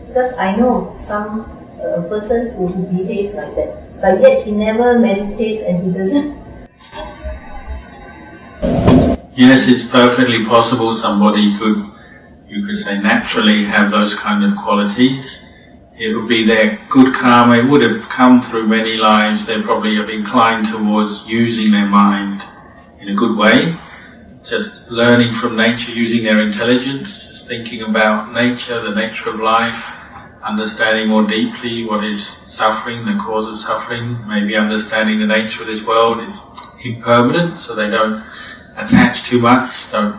Because I know some person who behaves like that, but yet he never meditates and he doesn't. Yes, it's perfectly possible somebody could, you could say, naturally have those kind of qualities. It would be their good karma. It would have come through many lives. They probably have inclined towards using their mind in a good way, just learning from nature, using their intelligence, just thinking about nature, the nature of life, understanding more deeply what is suffering, the cause of suffering, maybe understanding the nature of this world is impermanent, so they don't attach too much, don't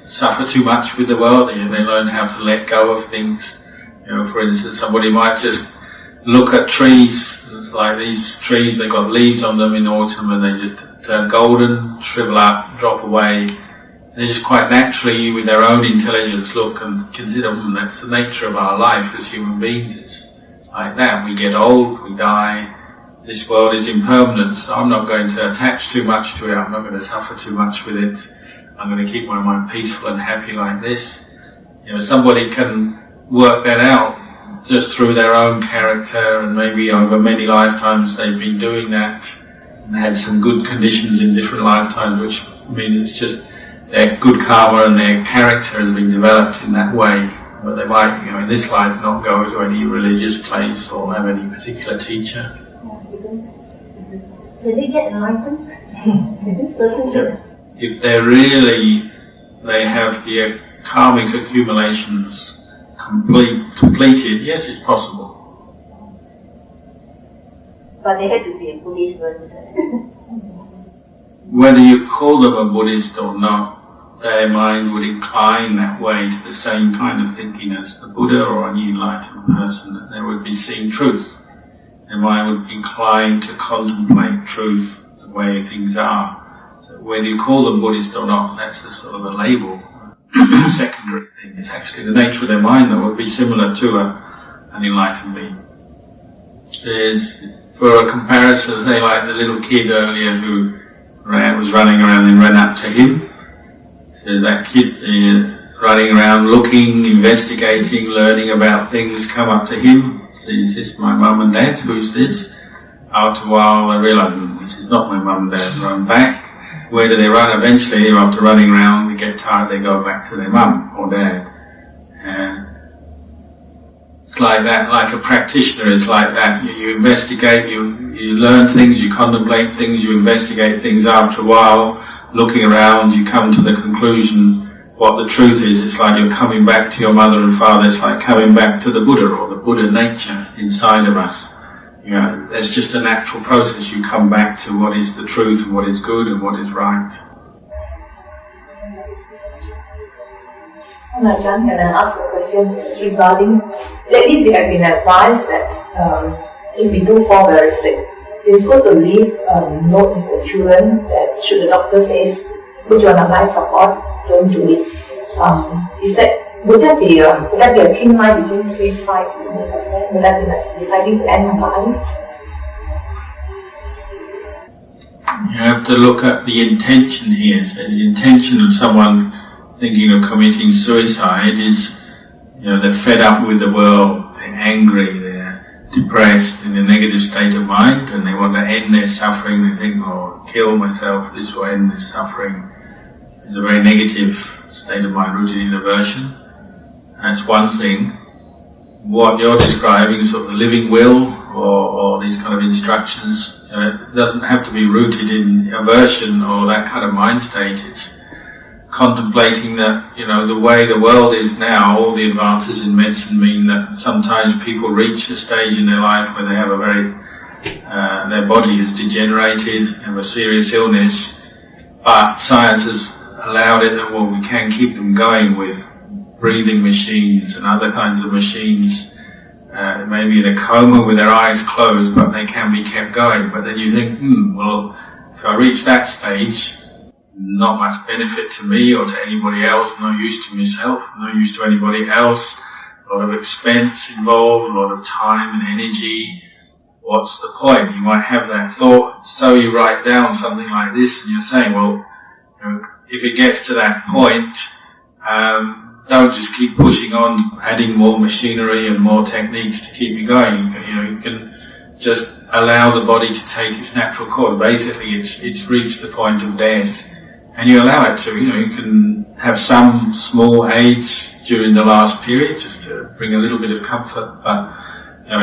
suffer too much with the world. They learn how to let go of things. For instance, somebody might just look at trees. It's like these trees, they've got leaves on them in autumn and they just turn golden, shrivel up, drop away. They just quite naturally, with their own intelligence, look and consider, that's the nature of our life as human beings. It's like that. We get old, we die. This world is impermanent, so I'm not going to attach too much to it. I'm not going to suffer too much with it. I'm going to keep my mind peaceful and happy like this. Somebody can work that out just through their own character, and maybe over many lifetimes they've been doing that and had some good conditions in different lifetimes, which means it's just their good karma and their character has been developed in that way. But they might, in this life, not go to any religious place or have any particular teacher. Did they get enlightened? Did this person get? If they have the karmic accumulations completed, yes, it's possible. But they had to be a Buddhist person. Whether you call them a Buddhist or not, their mind would incline that way to the same kind of thinking as the Buddha or any enlightened person, that they would be seeing truth. Their mind would incline to contemplate truth the way things are. So whether you call them Buddhist or not, that's a sort of a label. It's a secondary thing. It's actually the nature of their mind that would be similar to an enlightened being. There's, for a comparison, say like the little kid earlier who was running around and ran up to him. So that kid running around, looking, investigating, learning about things, come up to him. So is this my mum and dad? Who's this? After a while they realise, this is not my mum and dad. Run back. Where do they run? Eventually, after running around, they get tired, they go back to their mum or dad. It's like that, like a practitioner is like that. You investigate, you learn things, you contemplate things, you investigate things. After a while, looking around, you come to the conclusion what the truth is. It's like you're coming back to your mother and father. It's like coming back to the Buddha or the Buddha nature inside of us. It's just a natural process. You come back to what is the truth and what is good and what is right. Ajahn, can I ask a question? This is regarding, lately we have been advised that if we do fall very sick, it's good to leave a note with the children that should the doctor says, put you on a life support, don't do it. Would that be a thin line between suicide and would that be like deciding to end my life? You have to look at the intention here. So the intention of someone thinking of committing suicide is, they're fed up with the world, they're angry, they're depressed, in a negative state of mind, and they want to end their suffering. They think, kill myself, this will end this suffering. It's a very negative state of mind rooted in aversion. That's one thing. What you're describing, sort of the living will, or these kind of instructions, it doesn't have to be rooted in aversion or that kind of mind state. It's contemplating that, the way the world is now, all the advances in medicine mean that sometimes people reach a stage in their life where they have their body is degenerated, have a serious illness, but science has allowed it that, we can keep them going with breathing machines and other kinds of machines, maybe in a coma with their eyes closed, but they can be kept going. But then you think, if I reach that stage, not much benefit to me or to anybody else, no use to myself, no use to anybody else, a lot of expense involved, a lot of time and energy. What's the point? You might have that thought, so you write down something like this and you're saying, if it gets to that point, don't just keep pushing on, adding more machinery and more techniques to keep you going. You can just allow the body to take its natural course. Basically, it's reached the point of death, and you allow it to. You can have some small aids during the last period, just to bring a little bit of comfort. But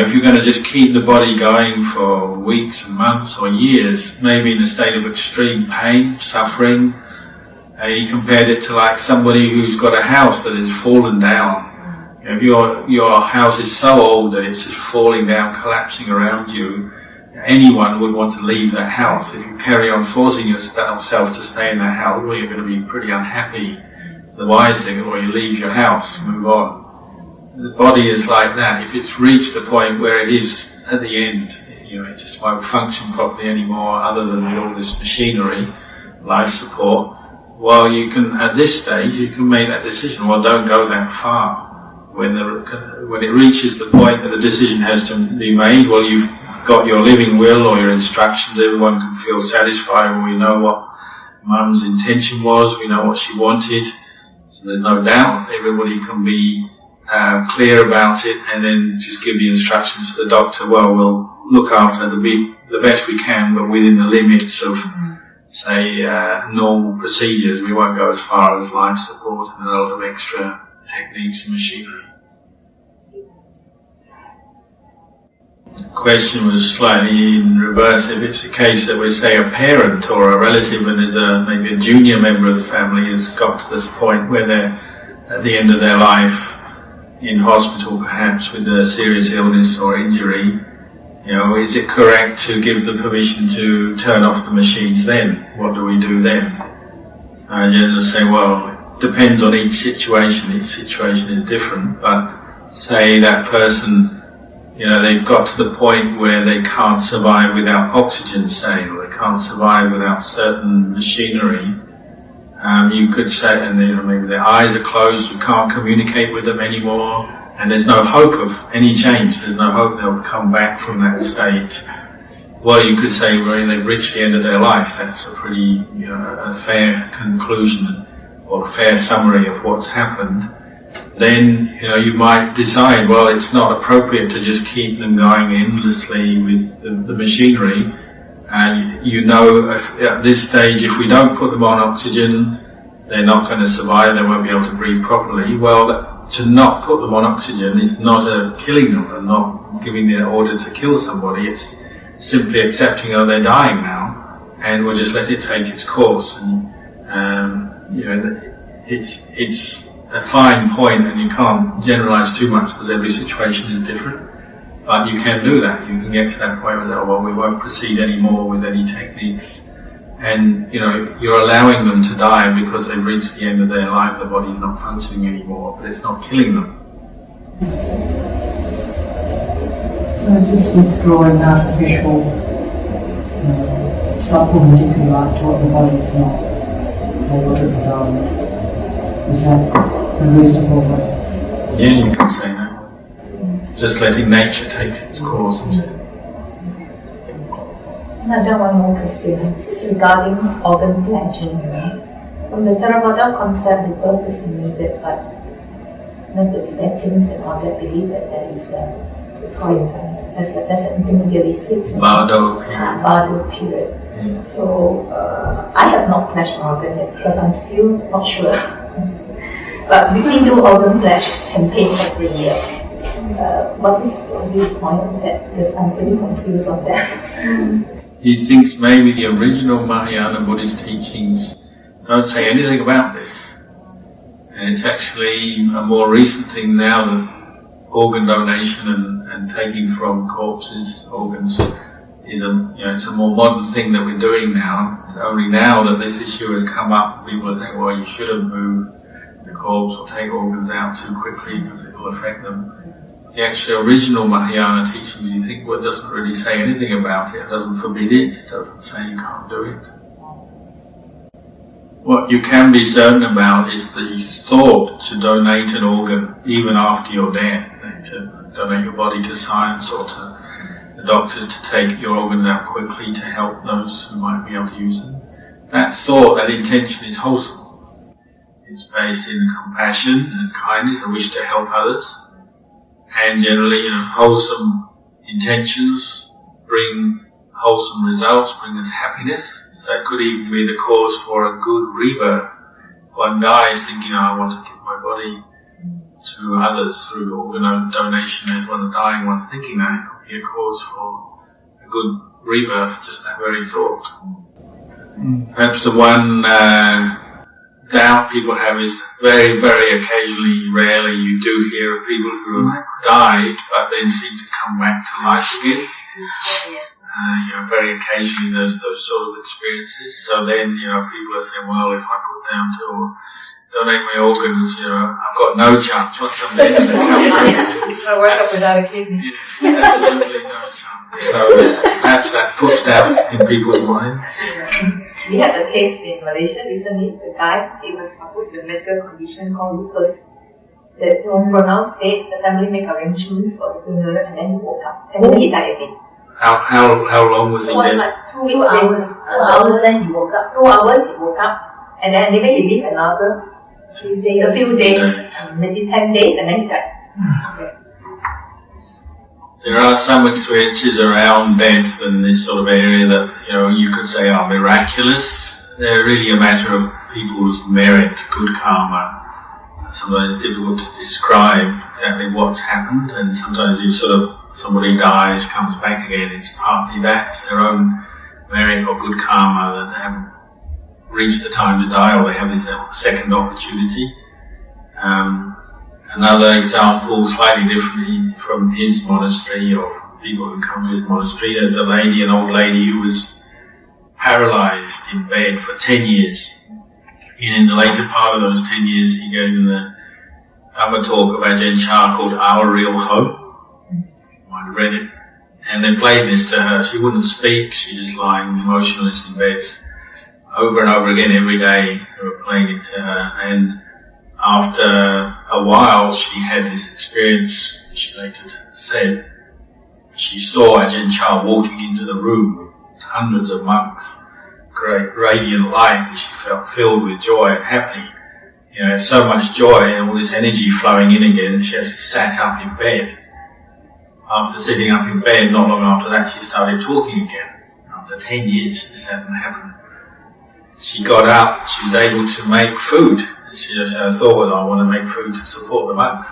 if you're going to just keep the body going for weeks and months or years, maybe in a state of extreme pain, suffering. He compared it to like somebody who's got a house that has fallen down. If your house is so old that it's just falling down, collapsing around you, anyone would want to leave that house. If you carry on forcing yourself to stay in that house, you're going to be pretty unhappy. The wise thing, you leave your house, move on. The body is like that. If it's reached the point where it is at the end, it just won't function properly anymore, other than with all this machinery, life support. You can, at this stage, you can make that decision. Don't go that far. when it reaches the point that the decision has to be made, well, you've got your living will or your instructions, everyone can feel satisfied, and we know what Mum's intention was, we know what she wanted, so there's no doubt, everybody can be clear about it, and then just give the instructions to the doctor, well, we'll look after the best we can, but within the limits of, say, normal procedures. We won't go as far as life support and a lot of extra techniques and machinery. The question was slightly in reverse. If it's a case that we say a parent or a relative and there's maybe a junior member of the family has got to this point where they're at the end of their life in hospital perhaps with a serious illness or injury, is it correct to give the permission to turn off the machines then? What do we do then? I generally say, well, it depends on each situation is different, but say that person, they've got to the point where they can't survive without oxygen, say, or they can't survive without certain machinery. You could say, and maybe their eyes are closed, you can't communicate with them anymore, and there's no hope of any change, there's no hope they'll come back from that state. Well, you could say, well, they've reached the end of their life. That's a pretty a fair conclusion or fair summary of what's happened. Then you might decide, well, it's not appropriate to just keep them going endlessly with the machinery. And at this stage, if we don't put them on oxygen, they're not going to survive, they won't be able to breathe properly. Well, to not put them on oxygen is not killing them and not giving the order to kill somebody. It's simply accepting, they're dying now, and we'll just let it take its course. And it's a fine point, and you can't generalize too much because every situation is different. But you can do that. You can get to that point where, we won't proceed anymore with any techniques. And, you're allowing them to die because they've reached the end of their life, the body's not functioning anymore, but it's not killing them. So just withdrawing artificial supplement, if you like, to what the body's not able to provide. Is that a reasonable way? Yeah, you can say that. Just letting nature take its course. Ajahn, one more question. This is regarding organ pledging. From the Theravada concept, the birth is needed, but the Tibetans and all that believe that there is that's an intermediary state. Bardo period. Bardo period. So I have not pledged my organ yet because I'm still not sure. But we do organ pledge campaign every year. What is your viewpoint on that? Because I'm pretty confused on that. He thinks maybe the original Mahayana Buddhist teachings don't say anything about this. And it's actually a more recent thing now that organ donation and taking from corpses organs is it's a more modern thing that we're doing now. It's only now that this issue has come up, people are saying, well, you shouldn't move the corpse or take organs out too quickly because it will affect them. The actual original Mahayana teachings, you think, well, it doesn't really say anything about it. It doesn't forbid it. It doesn't say you can't do it. What you can be certain about is the thought to donate an organ even after your death, to donate your body to science or to the doctors to take your organs out quickly to help those who might be able to use them. That thought, that intention is wholesome. It's based in compassion and kindness, a wish to help others. And generally, wholesome intentions bring wholesome results, bring us happiness. So it could even be the cause for a good rebirth. One dies thinking, I want to give my body to others through organ donation. As one's dying, one's thinking that it could be a cause for a good rebirth, just that very thought. Perhaps the one doubt people have is very, very occasionally, rarely, you do hear of people who have died but then seem to come back to life again. Very occasionally there's those sort of experiences. So then, people are saying, well, if I put down to donate my organs, I've got no chance. What's the meaning? I wake up without a kidney. Yeah, absolutely no chance. So perhaps that puts doubt in people's minds. We had a case in Malaysia recently. The guy, it was supposed to be a medical condition called lupus. That he was pronounced dead, the family made arrangements for the funeral, and then he woke up. And then he died again. How long was he It was dead? like 2 hours. 2 hours, then he woke up. 2 hours, he woke up. And then maybe he lived another a few days, maybe 10 days, and then he died. There are some experiences around death in this sort of area that you could say are miraculous. They're really a matter of people's merit, good karma. Sometimes it's difficult to describe exactly what's happened, and sometimes it's somebody dies, comes back again. It's partly that, it's their own merit or good karma that they haven't reached the time to die, or they have this second opportunity. Another example, slightly differently from his monastery or from people who come to his monastery, there's an old lady who was paralyzed in bed for 10 years. And in the later part of those 10 years, he gave them the Dhamma talk of Ajahn Chah called Our Real Hope. You might have read it. And they played this to her. She wouldn't speak, she just lying motionless in bed. Over and over again every day, they were playing it to her. And after a while, she had this experience, she later said. She saw Ajahn Chah walking into the room with hundreds of monks, great radiant light, and she felt filled with joy and happy. So much joy and all this energy flowing in again, she actually sat up in bed. After sitting up in bed, not long after that, she started talking again. After 10 years, this hadn't happened. She got up, she was able to make food. She just had a thought, I want to make food to support the monks.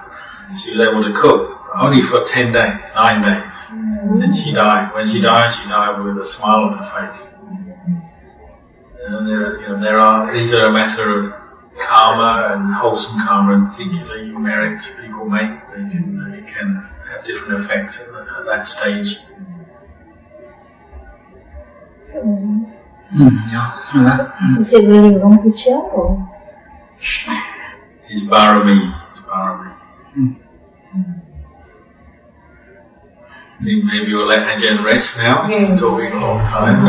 And she was able to cook, only for 10 days, 9 days. And she died. When she died with a smile on her face. And these are a matter of karma and wholesome karma, and particularly merit people make. They can have different effects at that stage. Is it really wrong picture or? His barami. I think maybe we'll let Ajahn rest now. Yes. Talking a long time.